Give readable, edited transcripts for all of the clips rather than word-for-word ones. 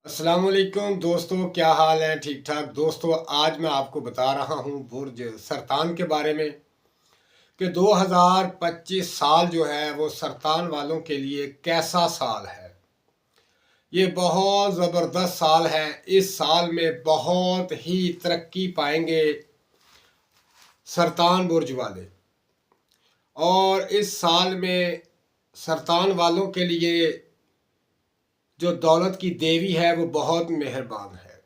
अस्सलाम वालेकुम दोस्तों, क्या हाल है? ठीक ठाक दोस्तों। आज मैं आपको बता रहा हूँ बुर्ज सरतान के बारे में कि 2025 साल जो है वो सरतान वालों के लिए कैसा साल है। ये बहुत ज़बरदस्त साल है। इस साल में बहुत ही तरक्की पाएंगे सरतान बुर्ज वाले। और इस साल में सरतान वालों के लिए जो दौलत की देवी है वो बहुत मेहरबान है।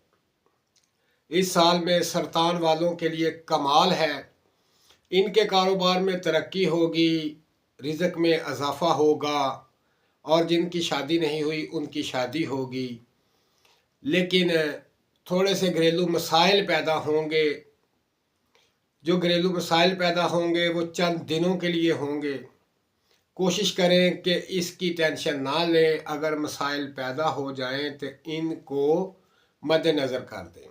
इस साल में सरतान वालों के लिए कमाल है। इनके कारोबार में तरक्की होगी, रिज़्क में इजाफ़ा होगा और जिनकी शादी नहीं हुई उनकी शादी होगी। लेकिन थोड़े से घरेलू मसाइल पैदा होंगे। जो घरेलू मसाइल पैदा होंगे वो चंद दिनों के लिए होंगे। कोशिश करें कि इसकी टेंशन ना लें। अगर मसाइल पैदा हो जाएं तो इनको मद्देनज़र कर दें,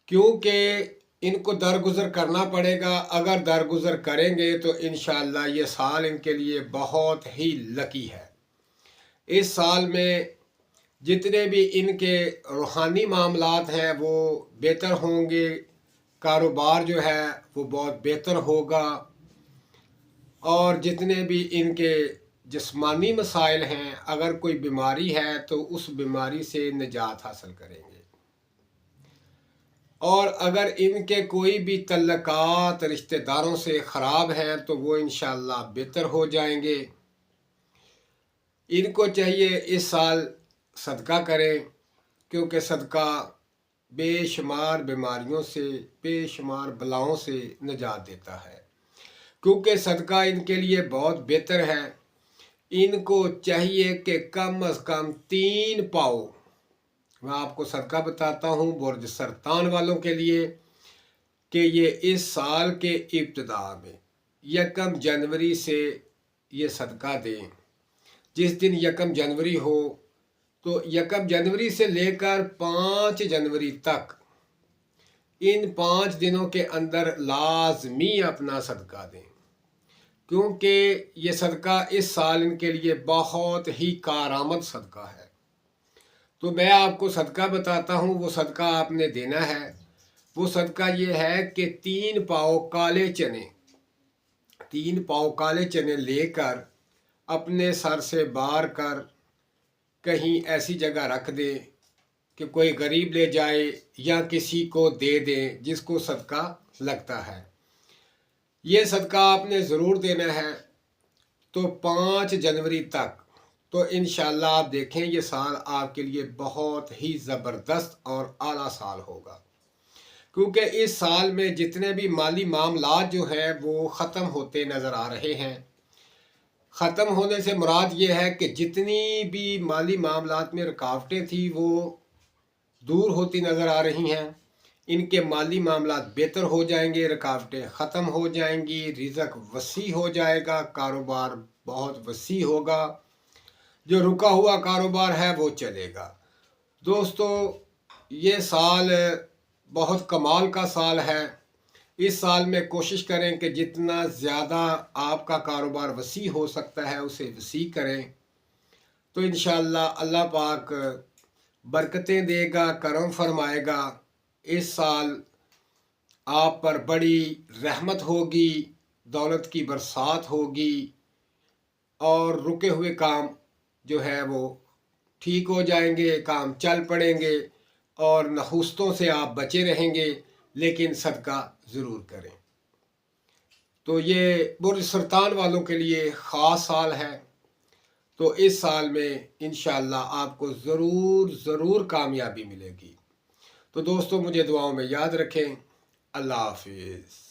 क्योंकि इनको दरगुजर करना पड़ेगा। अगर दरगुजर करेंगे तो इंशाअल्लाह ये साल इनके लिए बहुत ही लकी है। इस साल में जितने भी इनके रूहानी मामलात हैं वो बेहतर होंगे। कारोबार जो है वो बहुत बेहतर होगा। और जितने भी इनके जिस्मानी मसाइल हैं, अगर कोई बीमारी है तो उस बीमारी से निजात हासिल करेंगे। और अगर इनके कोई भी तल्लकात रिश्तेदारों से ख़राब हैं तो वो इंशाअल्लाह बेहतर हो जाएंगे। इनको चाहिए इस साल सदका करें, क्योंकि सदका बेशुमार बीमारियों से, बेशुमार बलाओं से निजात देता है। क्योंकि सदका इनके लिए बहुत बेहतर है। इनको चाहिए कि कम अज़ कम 3 पाव, मैं आपको सदका बताता हूँ बुर्ज सरतान वालों के लिए, कि ये इस साल के इब्तिदा में 1 जनवरी से ये सदका दें। जिस दिन 1 जनवरी हो तो 1 जनवरी से लेकर 5 जनवरी तक इन 5 दिनों के अंदर लाजमी अपना सदका दें, क्योंकि ये सदका इस साल इनके लिए बहुत ही कारआमद सदका है। तो मैं आपको सदका बताता हूँ, वो सदका आपने देना है। वो सदका ये है कि 3 पाव काले चने, 3 पाव काले चने लेकर अपने सर से बार कर कहीं ऐसी जगह रख दें कि कोई गरीब ले जाए या किसी को दे दें जिसको सदका लगता है। ये सदका आपने ज़रूर देना है। तो 5 जनवरी तक तो इंशाअल्लाह आप देखें ये साल आपके लिए बहुत ही ज़बरदस्त और आला साल होगा। क्योंकि इस साल में जितने भी माली मामलात जो हैं वो ख़त्म होते नज़र आ रहे हैं। ख़त्म होने से मुराद ये है कि जितनी भी माली मामलात में रुकावटें थी वो दूर होती नज़र आ रही हैं। इनके माली मामलात बेहतर हो जाएंगे, रुकावटें ख़त्म हो जाएंगी, रिज़्क वसी हो जाएगा, कारोबार बहुत वसी होगा। जो रुका हुआ कारोबार है वो चलेगा। दोस्तों, ये साल बहुत कमाल का साल है। इस साल में कोशिश करें कि जितना ज़्यादा आपका कारोबार वसी हो सकता है उसे वसी करें, तो इंशाअल्लाह अल्लाह पाक बरकतें देगा, करम फरमाएगा। इस साल आप पर बड़ी रहमत होगी, दौलत की बरसात होगी और रुके हुए काम जो है वो ठीक हो जाएंगे, काम चल पड़ेंगे और नहुस्तों से आप बचे रहेंगे, लेकिन सदका ज़रूर करें। तो ये बुर्ज सरतान वालों के लिए ख़ास साल है। तो इस साल में इंशाअल्लाह आपको ज़रूर कामयाबी मिलेगी। तो दोस्तों, मुझे दुआओं में याद रखें। अल्लाह हाफिज़।